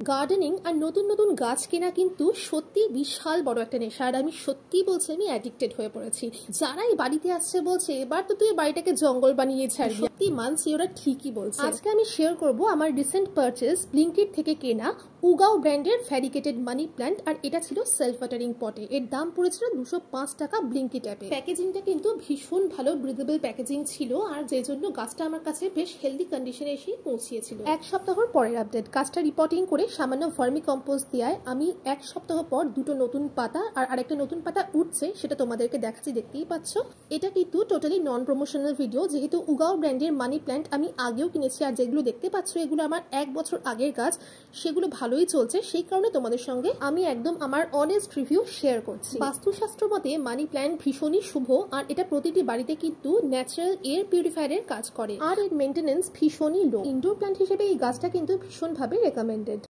Gardening আর নতুন নতুন গাছ কেনা কিন্তু সত্যি বিশাল বড় একটা নেশা। আর আমি সত্যি বলছি, আমি অ্যাডিক্টেড হয়ে পড়েছি। যারাই বাড়িতে আসছে বলছে এবার তো তুই বাড়িটাকে জঙ্গল বানিয়ে ছাড়বি। সত্যি মানছি, ওরা ঠিকই বলছে। আজকে আমি শেয়ার করব আমার রিসেন্ট পারচেজ ব্লিঙ্কিট থেকে কেনা উগাও ব্র্যান্ডের ভ্যারিকেটেড মানি প্ল্যান্ট। আর এটা ছিল সেলফ ওয়াটারিং পটে। এর দাম পড়েছিল 205 টাকা ব্লিঙ্কিট অ্যাপে। প্যাকেজিংটা কিন্তু ভীষণ ভালো, ব্রিদেবল প্যাকেজিং ছিল, আর যে জন্য গাছটা আমার কাছে বেশ হেলদি কন্ডিশনে এসে পৌঁছিয়েছিল। এক সপ্তাহর পরের আপডেট, গাছটা রিপোর্টিং করে সামান্য ভার্মি কম্পোস্ট দেওয়ায় আমি এক সপ্তাহ পর দুটো নতুন পাতা আর আরেকটা নতুন পাতা উঠছে, সেটা তোমাদেরকে দেখাচ্ছি, দেখতেই পাচ্ছ। এটা কিন্তু টোটালি নন প্রমোশনাল ভিডিও, যেহেতু উগাও ব্র্যান্ডের মানি প্ল্যান্ট আমি আগেও কিনেছি, আর যেগুলো দেখতে পাচ্ছ এগুলো আমার 1 বছর আগের গাছ, সেগুলো ভালোই চলছে। সেই কারণে তোমাদের সঙ্গে আমি একদম আমার অনেস্ট রিভিউ শেয়ার করছি। বাস্তুশাস্ত্র মতে মানি প্ল্যান্ট ভীষণই শুভ, আর এটা প্রতিটি বাড়িতে কিন্তু ন্যাচারাল এয়ার পিউরিফায়ারের কাজ করে, আর এর মেনটেনেন্স ভীষণই লো। ইনডোর প্ল্যান্ট হিসেবে এই গাছটা কিন্তু ভীষণভাবে রেকমেন্ডেড।